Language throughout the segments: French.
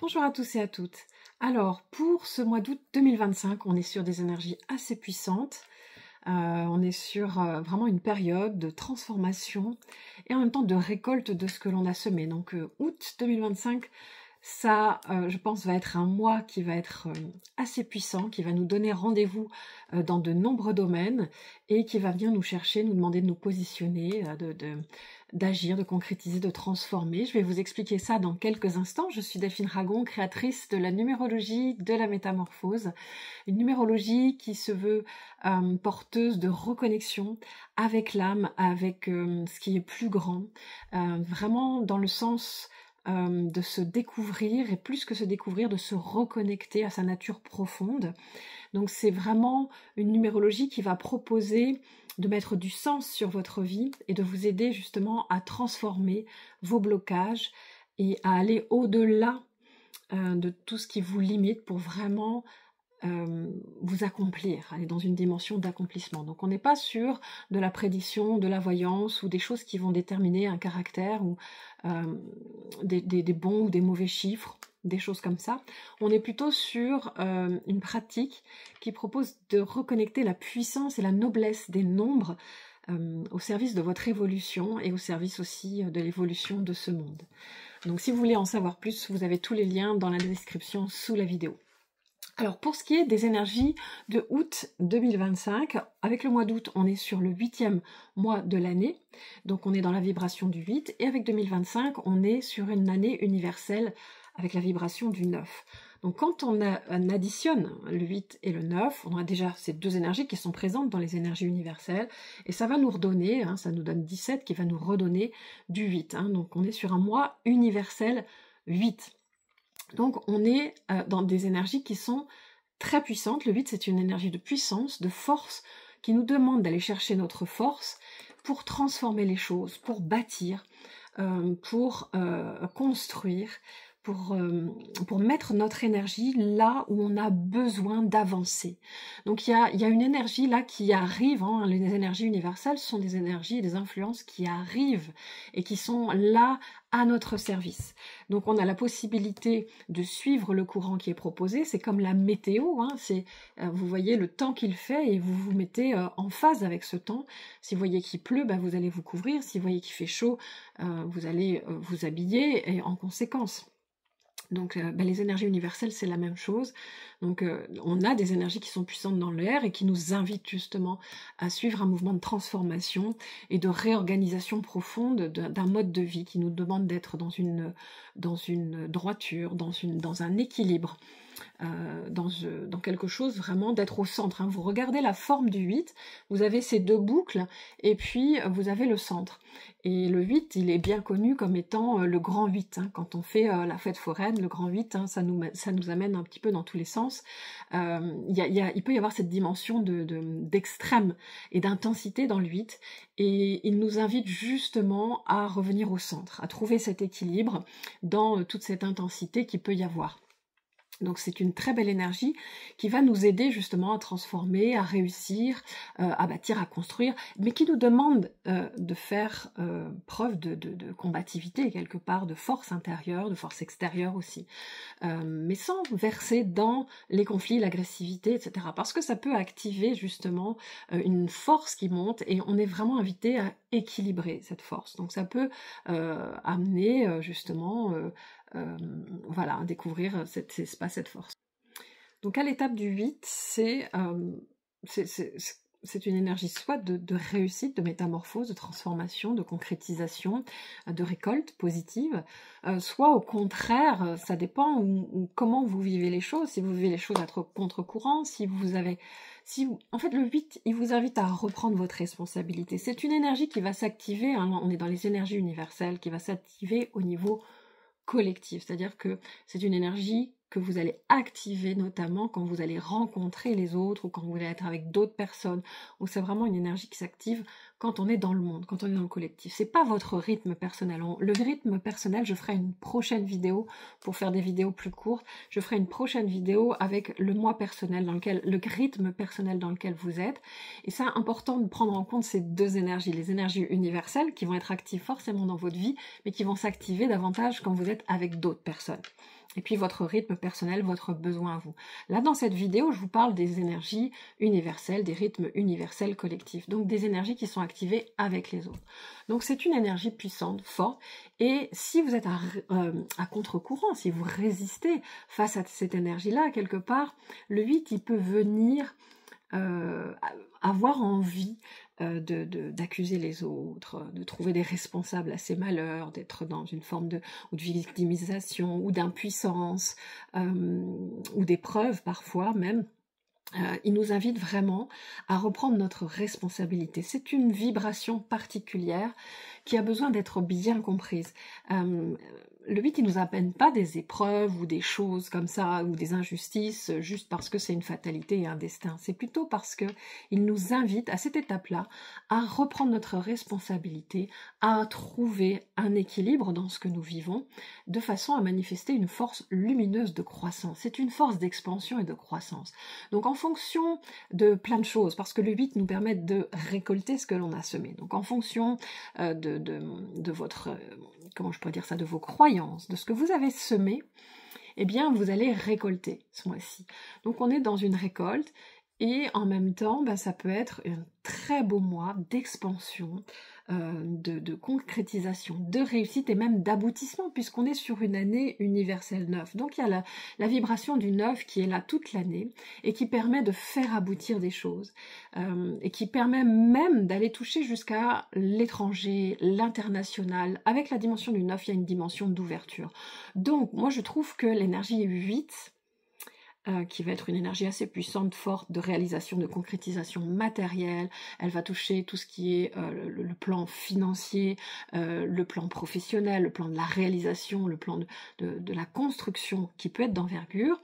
Bonjour à tous et à toutes. Alors, pour ce mois d'août 2025, on est sur des énergies assez puissantes. On est sur vraiment une période de transformation et en même temps de récolte de ce que l'on a semé. Donc, août 2025, ça, je pense, va être un mois qui va être assez puissant, qui va nous donner rendez-vous dans de nombreux domaines et qui va venir nous chercher, nous demander de nous positionner, d'agir, de concrétiser, de transformer. Je vais vous expliquer ça dans quelques instants. Je suis Delphine Ragon, créatrice de la numérologie de la métamorphose. Une numérologie qui se veut porteuse de reconnexion avec l'âme, avec ce qui est plus grand, vraiment dans le sens de se découvrir, et plus que se découvrir, de se reconnecter à sa nature profonde. Donc c'est vraiment une numérologie qui va proposer de mettre du sens sur votre vie et de vous aider justement à transformer vos blocages et à aller au-delà de tout ce qui vous limite pour vraiment vous accomplir, aller dans une dimension d'accomplissement. Donc on n'est pas sur de la prédiction, de la voyance ou des choses qui vont déterminer un caractère ou des bons ou des mauvais chiffres, des choses comme ça. On est plutôt sur une pratique qui propose de reconnecter la puissance et la noblesse des nombres au service de votre évolution et au service aussi de l'évolution de ce monde. Donc si vous voulez en savoir plus, vous avez tous les liens dans la description sous la vidéo. Alors pour ce qui est des énergies de août 2025, avec le mois d'août, on est sur le 8e mois de l'année, donc on est dans la vibration du 8, et avec 2025, on est sur une année universelle avec la vibration du 9. Donc quand on additionne le 8 et le 9, on a déjà ces deux énergies qui sont présentes dans les énergies universelles, et ça va nous redonner, ça nous donne 17 qui va nous redonner du 8. Donc on est sur un mois universel 8. Donc on est dans des énergies qui sont très puissantes. Le 8, c'est une énergie de puissance, de force, qui nous demande d'aller chercher notre force pour transformer les choses, pour bâtir, pour construire, pour mettre notre énergie là où on a besoin d'avancer. Donc il y a une énergie là qui arrive, les énergies universelles sont des énergies et des influences qui arrivent et qui sont là à notre service. Donc on a la possibilité de suivre le courant qui est proposé, c'est comme la météo, vous voyez le temps qu'il fait et vous vous mettez en phase avec ce temps. Si vous voyez qu'il pleut, vous allez vous couvrir, si vous voyez qu'il fait chaud, vous allez vous habiller et en conséquence. Donc les énergies universelles, c'est la même chose. Donc on a des énergies qui sont puissantes dans l'air et qui nous invitent justement à suivre un mouvement de transformation et de réorganisation profonde d'un mode de vie qui nous demande d'être dans une droiture, dans un équilibre. Dans quelque chose vraiment d'être au centre. Vous regardez la forme du 8, vous avez ces deux boucles et puis vous avez le centre. Et le 8, il est bien connu comme étant le grand 8. Quand on fait la fête foraine, le grand 8, ça nous amène un petit peu dans tous les sens. Il peut y avoir cette dimension d'extrême et d'intensité dans le 8 et il nous invite justement à revenir au centre, à trouver cet équilibre dans toute cette intensité qu'il peut y avoir. Donc c'est une très belle énergie qui va nous aider justement à transformer, à réussir, à bâtir, à construire, mais qui nous demande de faire preuve de combativité quelque part, de force intérieure, de force extérieure aussi, mais sans verser dans les conflits, l'agressivité, etc. Parce que ça peut activer justement une force qui monte et on est vraiment invité à équilibrer cette force. Donc ça peut amener justement à découvrir cet espace, cette force. Donc à l'étape du 8, c'est une énergie soit de réussite, de métamorphose, de transformation, de concrétisation, de récolte positive, soit au contraire, ça dépend comment vous vivez les choses, si vous vivez les choses à contre-courant, en fait le 8, il vous invite à reprendre votre responsabilité. C'est une énergie qui va s'activer, on est dans les énergies universelles, qui va s'activer au niveau collectif, c'est-à-dire que c'est une énergie que vous allez activer notamment quand vous allez rencontrer les autres ou quand vous allez être avec d'autres personnes, où c'est vraiment une énergie qui s'active quand on est dans le monde, quand on est dans le collectif. C'est pas votre rythme personnel. Le rythme personnel, je ferai une prochaine vidéo pour faire des vidéos plus courtes. Je ferai une prochaine vidéo avec le moi personnel, le rythme personnel dans lequel vous êtes. Et c'est important de prendre en compte ces deux énergies, les énergies universelles qui vont être actives forcément dans votre vie, mais qui vont s'activer davantage quand vous êtes avec d'autres personnes. Et puis votre rythme personnel, votre besoin à vous. Là, dans cette vidéo, je vous parle des énergies universelles, des rythmes universels collectifs. Donc des énergies qui sont activées avec les autres. Donc c'est une énergie puissante, forte. Et si vous êtes à contre-courant, si vous résistez face à cette énergie-là, quelque part, le 8, il peut venir avoir envie d'accuser les autres, de trouver des responsables à ces malheurs, d'être dans une forme de victimisation ou d'impuissance, ou d'épreuve parfois même. Il nous invite vraiment à reprendre notre responsabilité. C'est une vibration particulière qui a besoin d'être bien comprise. Le 8, il ne nous amène pas des épreuves ou des choses comme ça, ou des injustices, juste parce que c'est une fatalité et un destin. C'est plutôt parce qu'il nous invite à cette étape-là à reprendre notre responsabilité, à trouver un équilibre dans ce que nous vivons, de façon à manifester une force lumineuse de croissance. C'est une force d'expansion et de croissance. Donc en fonction de plein de choses, parce que le 8 nous permet de récolter ce que l'on a semé. Donc en fonction de votre... comment je pourrais dire ça, de vos croyances, de ce que vous avez semé, eh bien vous allez récolter ce mois-ci. Donc on est dans une récolte et en même temps, ça peut être un très beau mois d'expansion, de concrétisation, de réussite et même d'aboutissement, puisqu'on est sur une année universelle 9. Donc il y a la vibration du 9 qui est là toute l'année et qui permet de faire aboutir des choses, et qui permet même d'aller toucher jusqu'à l'étranger, l'international. Avec la dimension du 9, il y a une dimension d'ouverture. Donc moi je trouve que l'énergie 8, qui va être une énergie assez puissante, forte, de réalisation, de concrétisation matérielle. Elle va toucher tout ce qui est le plan financier, le plan professionnel, le plan de la réalisation, le plan de la construction, qui peut être d'envergure.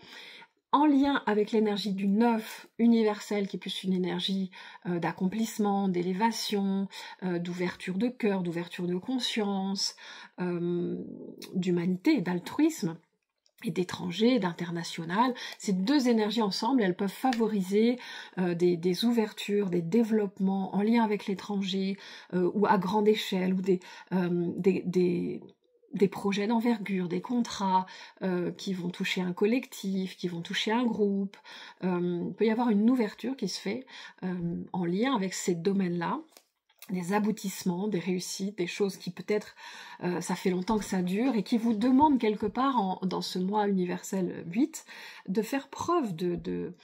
En lien avec l'énergie du 9 universel, qui est plus une énergie d'accomplissement, d'élévation, d'ouverture de cœur, d'ouverture de conscience, d'humanité, d'altruisme, et d'étranger, d'international. Ces deux énergies ensemble, elles peuvent favoriser des ouvertures, des développements en lien avec l'étranger, ou à grande échelle, ou des projets d'envergure, des contrats qui vont toucher un collectif, qui vont toucher un groupe. Il peut y avoir une ouverture qui se fait en lien avec ces domaines-là, des aboutissements, des réussites, des choses qui peut-être, ça fait longtemps que ça dure et qui vous demandent quelque part, dans ce mois universel 8, de faire preuve de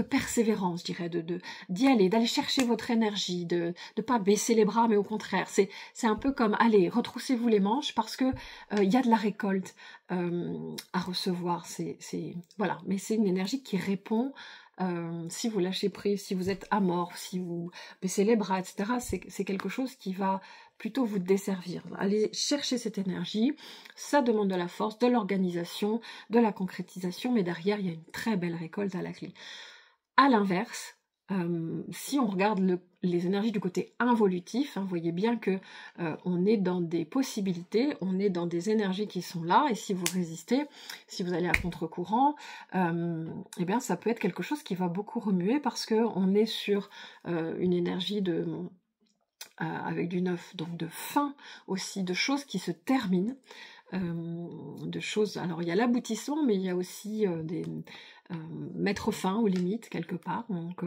persévérance, je dirais, d'y aller, d'aller chercher votre énergie, de ne pas baisser les bras, mais au contraire, c'est un peu comme, allez, retroussez-vous les manches parce que il y a de la récolte à recevoir, voilà, mais c'est une énergie qui répond. Si vous lâchez prise, si vous êtes amorphe, si vous baissez les bras, etc., c'est quelque chose qui va plutôt vous desservir. Allez chercher cette énergie, ça demande de la force, de l'organisation, de la concrétisation, mais derrière, il y a une très belle récolte à la clé. À l'inverse, si on regarde les énergies du côté involutif, vous voyez bien que on est dans des possibilités, on est dans des énergies qui sont là, et si vous résistez, si vous allez à contre-courant, eh bien ça peut être quelque chose qui va beaucoup remuer parce qu'on est sur une énergie avec du 9, donc de fin aussi, de choses qui se terminent, de choses, alors il y a l'aboutissement, mais il y a aussi mettre fin aux limites quelque part, donc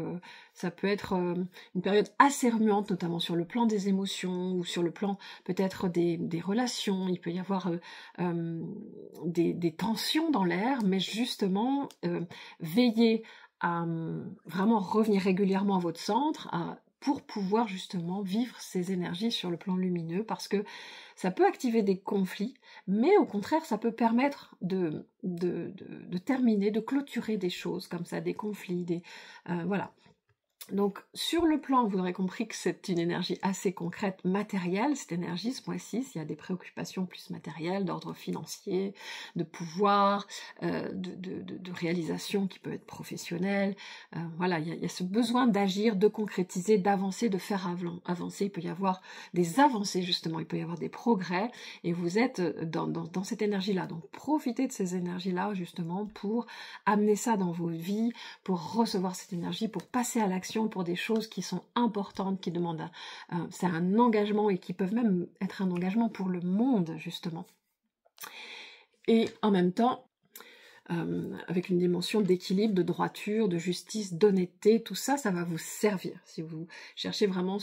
ça peut être une période assez remuante, notamment sur le plan des émotions ou sur le plan peut-être des relations. Il peut y avoir des tensions dans l'air, mais justement veillez à vraiment revenir régulièrement à votre centre, pour pouvoir justement vivre ces énergies sur le plan lumineux, parce que ça peut activer des conflits, mais au contraire, ça peut permettre de terminer, de clôturer des choses comme ça, des conflits, voilà. Donc, sur le plan, vous aurez compris que c'est une énergie assez concrète, matérielle, cette énergie, ce mois-ci, s'il y a des préoccupations plus matérielles, d'ordre financier, de pouvoir, de réalisation qui peut être professionnelle. Voilà, il y a ce besoin d'agir, de concrétiser, d'avancer, de faire avancer. Il peut y avoir des avancées, justement, il peut y avoir des progrès, et vous êtes dans cette énergie-là. Donc, profitez de ces énergies-là, justement, pour amener ça dans vos vies, pour recevoir cette énergie, pour passer à l'action, pour des choses qui sont importantes, qui demandent c'est un engagement et qui peuvent même être un engagement pour le monde, justement. Et en même temps, avec une dimension d'équilibre, de droiture, de justice, d'honnêteté, tout ça, ça va vous servir. Si vous cherchez vraiment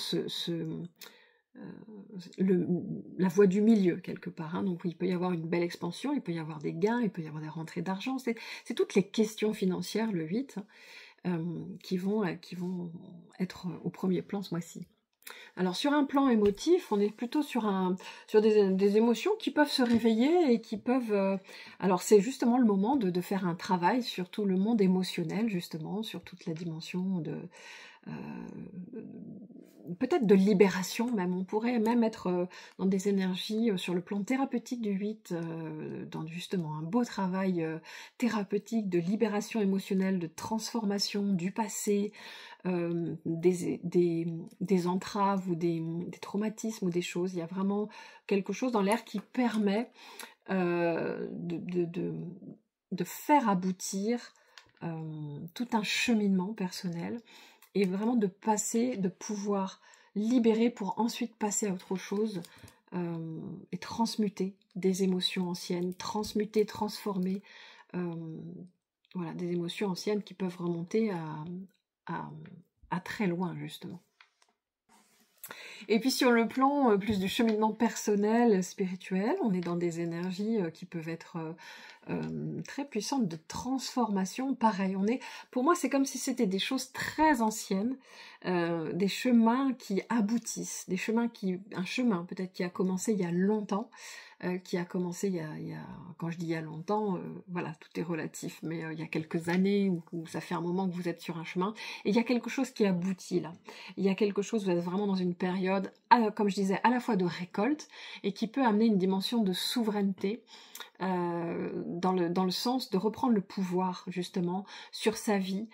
la voie du milieu, quelque part. Hein. Donc il peut y avoir une belle expansion, il peut y avoir des gains, il peut y avoir des rentrées d'argent. C'est toutes les questions financières, le 8, qui vont être au premier plan ce mois-ci. Alors sur un plan émotif, on est plutôt sur des émotions qui peuvent se réveiller et qui peuvent... alors c'est justement le moment de faire un travail sur tout le monde émotionnel, justement, sur toute la dimension peut-être de libération même. On pourrait même être dans des énergies sur le plan thérapeutique du 8, dans justement un beau travail thérapeutique de libération émotionnelle, de transformation du passé, des entraves ou des traumatismes ou des choses. Il y a vraiment quelque chose dans l'air qui permet de faire aboutir tout un cheminement personnel et vraiment de pouvoir libérer pour ensuite passer à autre chose et transmuter des émotions anciennes, transmuter, transformer voilà, des émotions anciennes qui peuvent remonter à très loin, justement. Et puis sur le plan plus du cheminement personnel, spirituel, on est dans des énergies qui peuvent être très puissantes de transformation. Pareil, pour moi, c'est comme si c'était des choses très anciennes, des chemins qui aboutissent, un chemin peut-être qui a commencé il y a longtemps, qui a commencé quand je dis il y a longtemps, voilà, tout est relatif, mais il y a quelques années où ça fait un moment que vous êtes sur un chemin, et il y a quelque chose qui aboutit là. Il y a quelque chose, vous êtes vraiment dans une période, comme je disais, à la fois de récolte, et qui peut amener une dimension de souveraineté, dans le sens de reprendre le pouvoir, justement, sur sa vie,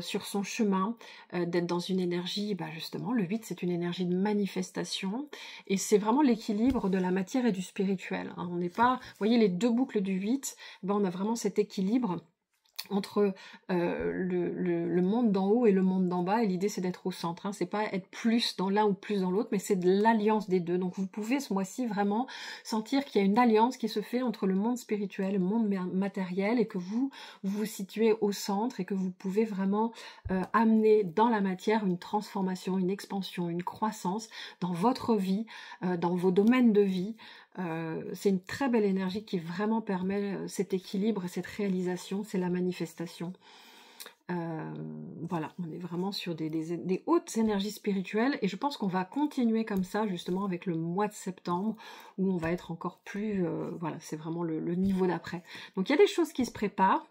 sur son chemin, d'être dans une énergie, justement, le 8 c'est une énergie de manifestation, et c'est vraiment l'équilibre de la matière et du spirituel. Hein. On n'est pas, vous voyez les deux boucles du 8, on a vraiment cet équilibre entre le monde d'en haut et le monde d'en bas, et l'idée c'est d'être au centre, hein. C'est pas être plus dans l'un ou plus dans l'autre, mais c'est de l'alliance des deux. Donc vous pouvez ce mois-ci vraiment sentir qu'il y a une alliance qui se fait entre le monde spirituel, le monde matériel, et que vous vous situez au centre, et que vous pouvez vraiment amener dans la matière une transformation, une expansion, une croissance dans votre vie, dans vos domaines de vie. C'est une très belle énergie qui vraiment permet cet équilibre et cette réalisation, c'est la manifestation. Voilà, on est vraiment sur des hautes énergies spirituelles, et je pense qu'on va continuer comme ça justement avec le mois de septembre, où on va être encore plus, voilà, c'est vraiment le niveau d'après. Donc il y a des choses qui se préparent.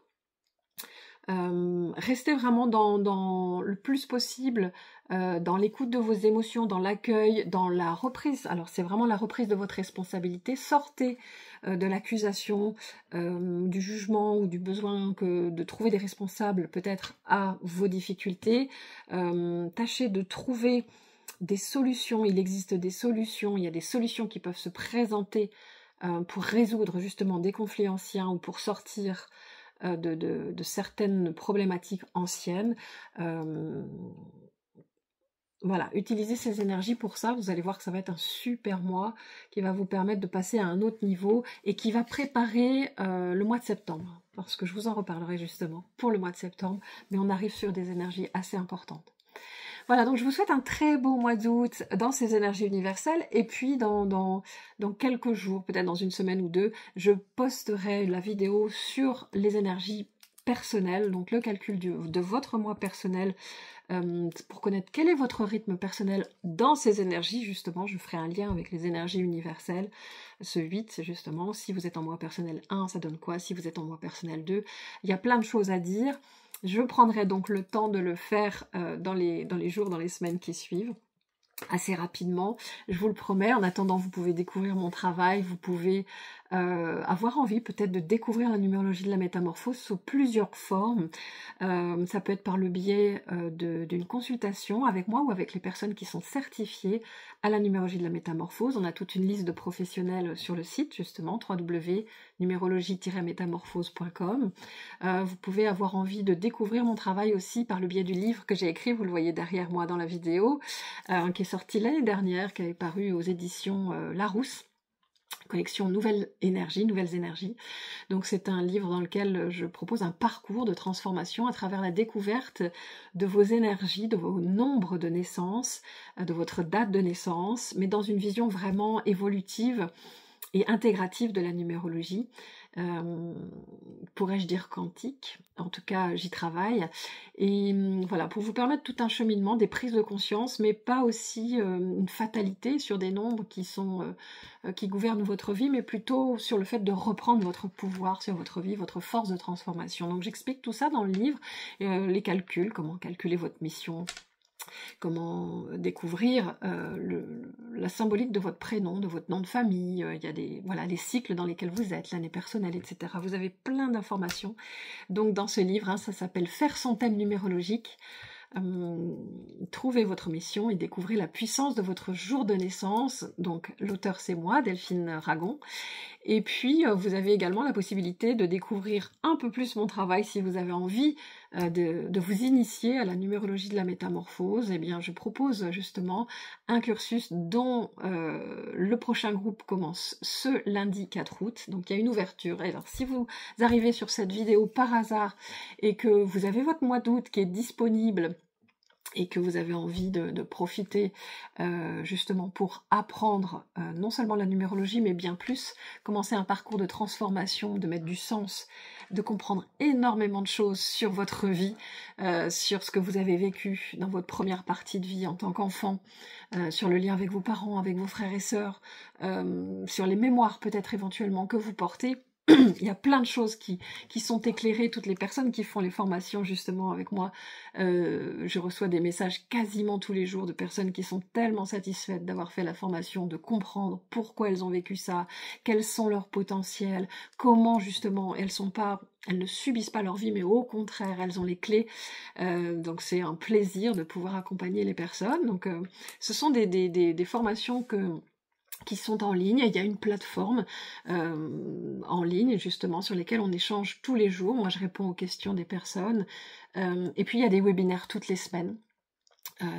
Restez vraiment dans le plus possible dans l'écoute de vos émotions, dans l'accueil, dans la reprise. Alors c'est vraiment la reprise de votre responsabilité. Sortez de l'accusation, du jugement ou du besoin de trouver des responsables peut-être à vos difficultés. Tâchez de trouver des solutions. Il existe des solutions, il y a des solutions qui peuvent se présenter pour résoudre justement des conflits anciens ou pour sortir de certaines problématiques anciennes. Voilà, utilisez ces énergies pour ça, vous allez voir que ça va être un super mois qui va vous permettre de passer à un autre niveau et qui va préparer le mois de septembre, parce que je vous en reparlerai justement pour le mois de septembre, mais on arrive sur des énergies assez importantes. Voilà, donc je vous souhaite un très beau mois d'août dans ces énergies universelles, et puis dans quelques jours, peut-être dans une semaine ou deux, je posterai la vidéo sur les énergies personnelles, donc le calcul de votre mois personnel, pour connaître quel est votre rythme personnel dans ces énergies. Justement, je ferai un lien avec les énergies universelles. Ce 8, c'est justement, si vous êtes en mois personnel 1, ça donne quoi? Si vous êtes en mois personnel 2, il y a plein de choses à dire. Je prendrai donc le temps de le faire dans les jours, dans les semaines qui suivent, assez rapidement, je vous le promets. En attendant, vous pouvez découvrir mon travail, vous pouvez avoir envie peut-être de découvrir la numérologie de la métamorphose sous plusieurs formes. Ça peut être par le biais d'une consultation avec moi ou avec les personnes qui sont certifiées à la numérologie de la métamorphose. On a toute une liste de professionnels sur le site, justement, www.numérologie-métamorphose.com. Vous pouvez avoir envie de découvrir mon travail aussi par le biais du livre que j'ai écrit, vous le voyez derrière moi dans la vidéo, qui est sorti l'année dernière, qui avait paru aux éditions Larousse, collection Nouvelles Énergies. Donc c'est un livre dans lequel je propose un parcours de transformation à travers la découverte de vos énergies, de vos nombres de naissance, de votre date de naissance, mais dans une vision vraiment évolutive et intégrative de la numérologie. Pourrais-je dire quantique, en tout cas j'y travaille, et voilà, pour vous permettre tout un cheminement, des prises de conscience, mais pas aussi une fatalité sur des nombres qui gouvernent votre vie, mais plutôt sur le fait de reprendre votre pouvoir sur votre vie, votre force de transformation. Donc j'explique tout ça dans le livre, les calculs, comment calculer votre mission, comment découvrir la symbolique de votre prénom, de votre nom de famille. Il y a les cycles dans lesquels vous êtes, l'année personnelle, etc. Vous avez plein d'informations. Donc dans ce livre, ça s'appelle « Faire son thème numérologique ». Trouvez votre mission et découvrez la puissance de votre jour de naissance. Donc l'auteur c'est moi, Delphine Ragon. Et puis vous avez également la possibilité de découvrir un peu plus mon travail si vous avez envie de vous initier à la numérologie de la métamorphose. Eh bien je propose justement un cursus dont le prochain groupe commence ce lundi 4 août. Donc il y a une ouverture. Et alors si vous arrivez sur cette vidéo par hasard et que vous avez votre mois d'août qui est disponible et que vous avez envie de profiter justement pour apprendre non seulement la numérologie, mais bien plus, commencer un parcours de transformation, de mettre du sens, de comprendre énormément de choses sur votre vie, sur ce que vous avez vécu dans votre première partie de vie en tant qu'enfant, sur le lien avec vos parents, avec vos frères et sœurs, sur les mémoires peut-être éventuellement que vous portez. Il y a plein de choses qui sont éclairées. Toutes les personnes qui font les formations justement avec moi, je reçois des messages quasiment tous les jours de personnes qui sont tellement satisfaites d'avoir fait la formation, de comprendre pourquoi elles ont vécu ça, quels sont leurs potentiels, comment justement elles ne subissent pas leur vie, mais au contraire, elles ont les clés. Donc c'est un plaisir de pouvoir accompagner les personnes. Donc ce sont des formations qui sont en ligne. Il y a une plateforme en ligne justement sur lesquelles on échange tous les jours. Moi je réponds aux questions des personnes. Et puis il y a des webinaires toutes les semaines.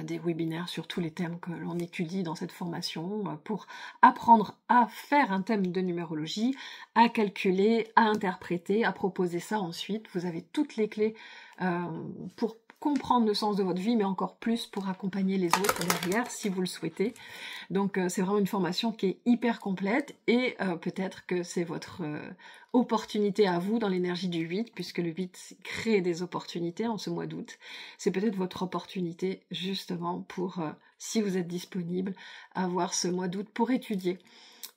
Des webinaires sur tous les thèmes que l'on étudie dans cette formation pour apprendre à faire un thème de numérologie, à calculer, à interpréter, à proposer ça ensuite. Vous avez toutes les clés pour comprendre le sens de votre vie, mais encore plus pour accompagner les autres derrière si vous le souhaitez. Donc c'est vraiment une formation qui est hyper complète et peut-être que c'est votre opportunité à vous dans l'énergie du 8, puisque le 8 crée des opportunités en ce mois d'août. C'est peut-être votre opportunité justement pour, si vous êtes disponible, avoir ce mois d'août pour étudier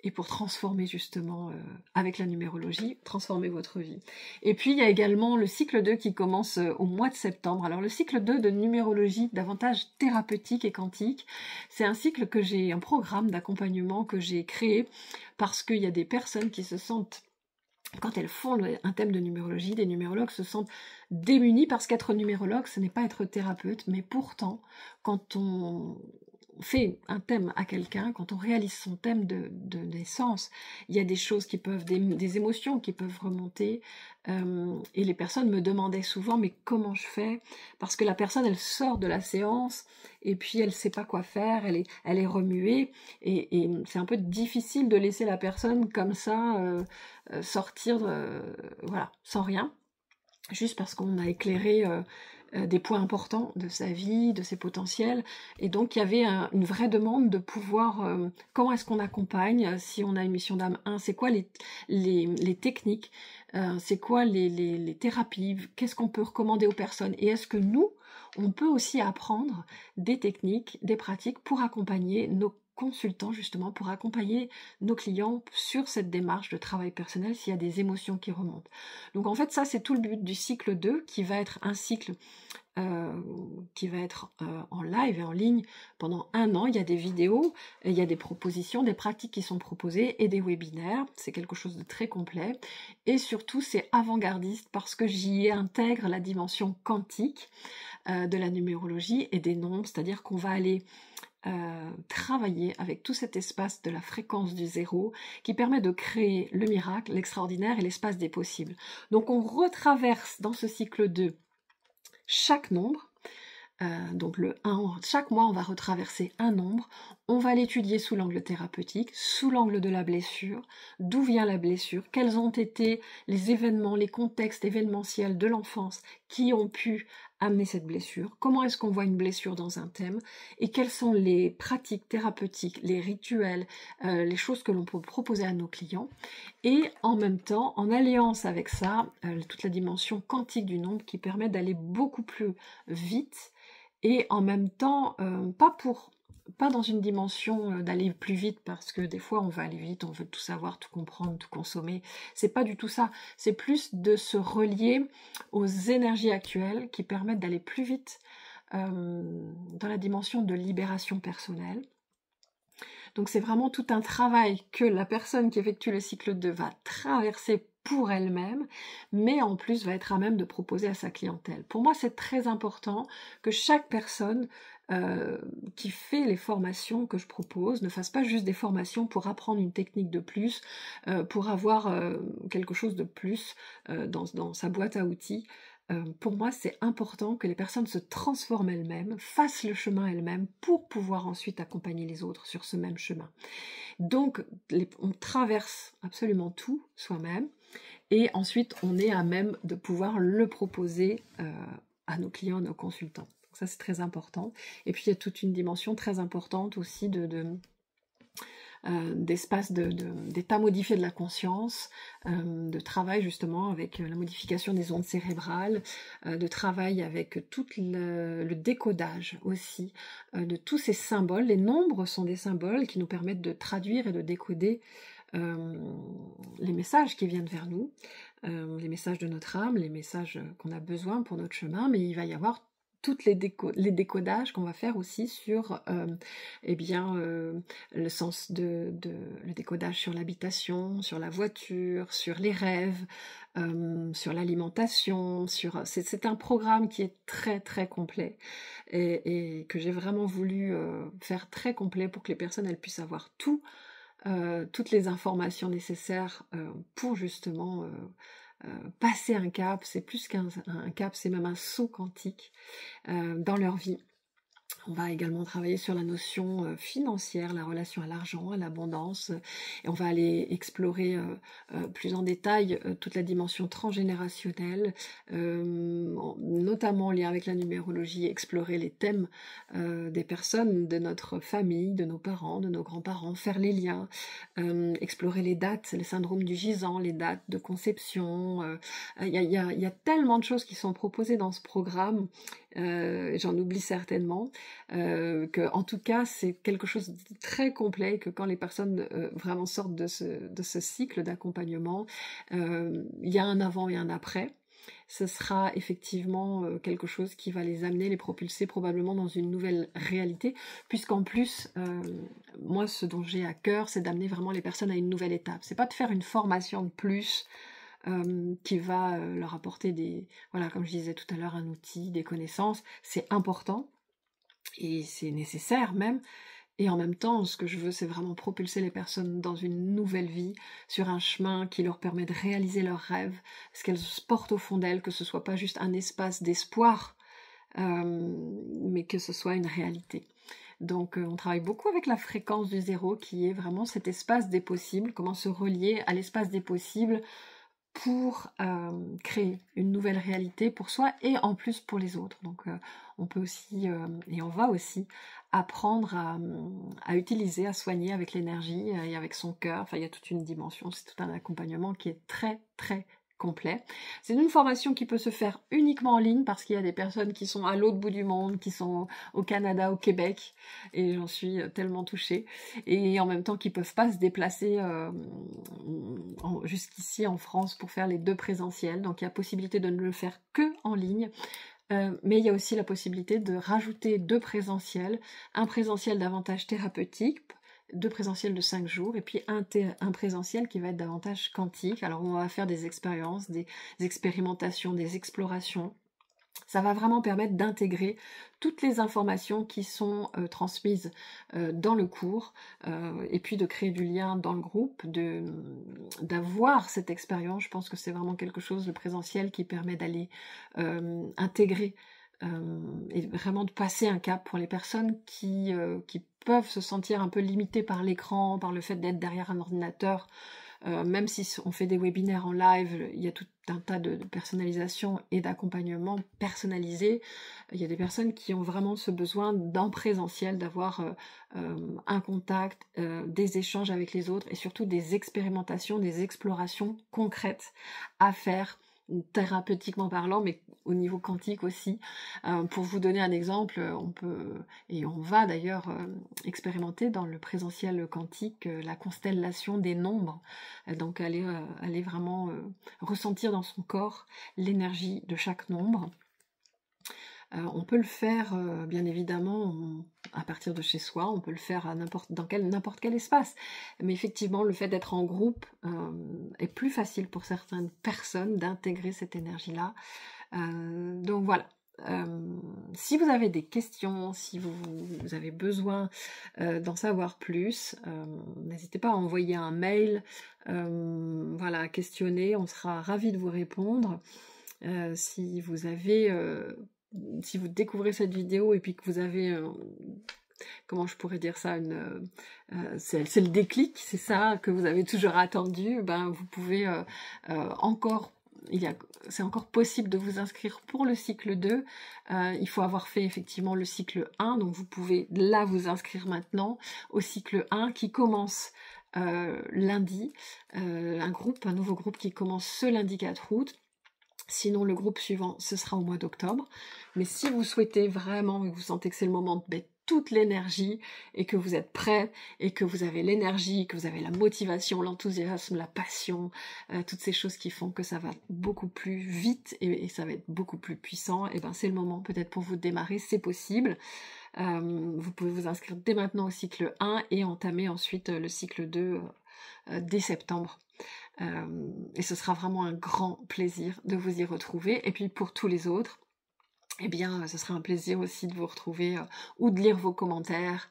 et pour transformer justement avec la numérologie, transformer votre vie. Et puis il y a également le cycle 2 qui commence au mois de septembre. Alors le cycle 2 de numérologie davantage thérapeutique et quantique, c'est un programme d'accompagnement que j'ai créé parce qu'il y a des personnes qui se sentent, quand elles font un thème de numérologie, des numérologues se sentent démunis parce qu'être numérologue, ce n'est pas être thérapeute, mais pourtant, quand on fait un thème à quelqu'un, quand on réalise son thème de naissance, il y a des choses qui peuvent, des émotions qui peuvent remonter, et les personnes me demandaient souvent, mais comment je fais? Parce que la personne, elle sort de la séance, et puis elle ne sait pas quoi faire, elle est remuée, et c'est un peu difficile de laisser la personne comme ça, sortir, voilà, sans rien, juste parce qu'on a éclairé des points importants de sa vie, de ses potentiels, et donc il y avait une vraie demande de pouvoir, comment est-ce qu'on accompagne, si on a une mission d'âme 1, c'est quoi les techniques, c'est quoi les thérapies, qu'est-ce qu'on peut recommander aux personnes, et est-ce que nous, on peut aussi apprendre des techniques, des pratiques pour accompagner nos consultant justement pour accompagner nos clients sur cette démarche de travail personnel s'il y a des émotions qui remontent. Donc en fait ça c'est tout le but du cycle 2 qui va être un cycle en live et en ligne pendant 1 an. Il y a des vidéos, il y a des propositions, des pratiques qui sont proposées et des webinaires. C'est quelque chose de très complet. Et surtout, c'est avant-gardiste parce que j'y intègre la dimension quantique de la numérologie et des nombres, c'est-à-dire qu'on va aller travailler avec tout cet espace de la fréquence du zéro qui permet de créer le miracle, l'extraordinaire et l'espace des possibles. Donc on retraverse dans ce cycle 2 chaque nombre, donc le 1, chaque mois on va retraverser un nombre, on va l'étudier sous l'angle thérapeutique, sous l'angle de la blessure, d'où vient la blessure, quels ont été les événements, les contextes événementiels de l'enfance qui ont pu amener cette blessure, comment est-ce qu'on voit une blessure dans un thème, et quelles sont les pratiques thérapeutiques, les rituels, les choses que l'on peut proposer à nos clients, et en même temps, en alliance avec ça, toute la dimension quantique du nombre qui permet d'aller beaucoup plus vite, et en même temps, pas dans une dimension d'aller plus vite parce que des fois on va aller vite, on veut tout savoir, tout comprendre, tout consommer. C'est pas du tout ça. C'est plus de se relier aux énergies actuelles qui permettent d'aller plus vite dans la dimension de libération personnelle. Donc c'est vraiment tout un travail que la personne qui effectue le cycle 2 va traverser pour elle-même, mais en plus va être à même de proposer à sa clientèle. Pour moi, c'est très important que chaque personne qui fait les formations que je propose ne fasse pas juste des formations pour apprendre une technique de plus, pour avoir quelque chose de plus dans sa boîte à outils. Pour moi, c'est important que les personnes se transforment elles-mêmes, fassent le chemin elles-mêmes pour pouvoir ensuite accompagner les autres sur ce même chemin. Donc, on traverse absolument tout soi-même et ensuite, on est à même de pouvoir le proposer à nos clients, à nos consultants. Donc ça, c'est très important. Et puis, il y a toute une dimension très importante aussi d'espace d'état modifié de la conscience, de travail justement avec la modification des ondes cérébrales, de travail avec tout le décodage aussi de tous ces symboles. Les nombres sont des symboles qui nous permettent de traduire et de décoder les messages qui viennent vers nous, les messages de notre âme, les messages qu'on a besoin pour notre chemin, mais il va y avoir toutes les décodages qu'on va faire aussi sur le sens le décodage sur l'habitation, sur la voiture, sur les rêves, sur l'alimentation, c'est un programme qui est très très complet et que j'ai vraiment voulu faire très complet pour que les personnes elles puissent avoir toutes les informations nécessaires pour justement passer un cap. C'est plus qu'un cap, c'est même un saut quantique dans leur vie. On va également travailler sur la notion financière, la relation à l'argent, à l'abondance, et on va aller explorer plus en détail toute la dimension transgénérationnelle, notamment en lien avec la numérologie, explorer les thèmes des personnes de notre famille, de nos parents, de nos grands-parents, faire les liens, explorer les dates, le syndrome du gisant, les dates de conception. Il y a tellement de choses qui sont proposées dans ce programme, j'en oublie certainement, que en tout cas c'est quelque chose de très complet, que quand les personnes vraiment sortent de ce cycle d'accompagnement, il y a un avant et un après. Ce sera effectivement quelque chose qui va les amener, les propulser probablement dans une nouvelle réalité, puisqu'en plus, moi ce dont j'ai à cœur, c'est d'amener vraiment les personnes à une nouvelle étape. C'est pas de faire une formation de plus qui va leur apporter voilà, comme je disais tout à l'heure, un outil, des connaissances. C'est important et c'est nécessaire même. Et en même temps, ce que je veux, c'est vraiment propulser les personnes dans une nouvelle vie, sur un chemin qui leur permet de réaliser leurs rêves, ce qu'elles portent au fond d'elles, que ce soit pas juste un espace d'espoir, mais que ce soit une réalité. Donc on travaille beaucoup avec la fréquence du zéro, qui est vraiment cet espace des possibles, comment se relier à l'espace des possibles pour créer une nouvelle réalité pour soi et en plus pour les autres. Donc on peut aussi, et on va aussi, apprendre à utiliser, à soigner avec l'énergie et avec son cœur. Enfin, il y a toute une dimension, c'est tout un accompagnement qui est très très complet. C'est une formation qui peut se faire uniquement en ligne parce qu'il y a des personnes qui sont à l'autre bout du monde, qui sont au Canada, au Québec, et j'en suis tellement touchée, et en même temps qui peuvent pas se déplacer jusqu'ici en France pour faire les 2 présentiels, donc il y a possibilité de ne le faire que en ligne. Mais il y a aussi la possibilité de rajouter 2 présentiels, un présentiel davantage thérapeutique, 2 présentiels de 5 jours, et puis un présentiel qui va être davantage quantique. Alors on va faire des expériences, des expérimentations, des explorations. Ça va vraiment permettre d'intégrer toutes les informations qui sont transmises dans le cours, et puis de créer du lien dans le groupe, d'avoir cette expérience. Je pense que c'est vraiment quelque chose, le présentiel, qui permet d'aller intégrer et vraiment de passer un cap pour les personnes qui peuvent se sentir un peu limitées par l'écran, par le fait d'être derrière un ordinateur. Même si on fait des webinaires en live, il y a tout un tas de personnalisation et d'accompagnement personnalisé. Il y a des personnes qui ont vraiment ce besoin d'en présentiel, d'avoir un contact, des échanges avec les autres et surtout des expérimentations, des explorations concrètes à faire, thérapeutiquement parlant, mais au niveau quantique aussi. Pour vous donner un exemple, on peut, et on va d'ailleurs expérimenter dans le présentiel quantique la constellation des nombres, donc aller vraiment ressentir dans son corps l'énergie de chaque nombre. On peut le faire, bien évidemment, à partir de chez soi, on peut le faire à n'importe quel espace. Mais effectivement, le fait d'être en groupe est plus facile pour certaines personnes d'intégrer cette énergie-là. Donc voilà. Si vous avez des questions, si vous avez besoin d'en savoir plus, n'hésitez pas à envoyer un mail, voilà, questionner, on sera ravis de vous répondre. Si vous découvrez cette vidéo et puis que vous avez, comment je pourrais dire ça, c'est le déclic, c'est ça que vous avez toujours attendu, ben vous pouvez c'est encore possible de vous inscrire pour le cycle 2. Il faut avoir fait effectivement le cycle 1, donc vous pouvez là vous inscrire maintenant au cycle 1 qui commence lundi, un nouveau groupe qui commence ce lundi 4 août. Sinon, le groupe suivant, ce sera au mois d'octobre. Mais si vous souhaitez vraiment, et que vous sentez que c'est le moment de mettre toute l'énergie, et que vous êtes prêt, et que vous avez l'énergie, que vous avez la motivation, l'enthousiasme, la passion, toutes ces choses qui font que ça va beaucoup plus vite, et ça va être beaucoup plus puissant, et ben c'est le moment peut-être pour vous de démarrer, c'est possible. Vous pouvez vous inscrire dès maintenant au cycle 1, et entamer ensuite le cycle 2 dès septembre. Et ce sera vraiment un grand plaisir de vous y retrouver. Et puis pour tous les autres, eh bien, ce sera un plaisir aussi de vous retrouver ou de lire vos commentaires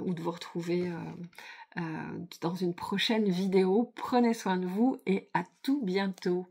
ou de vous retrouver dans une prochaine vidéo. Prenez soin de vous et à tout bientôt.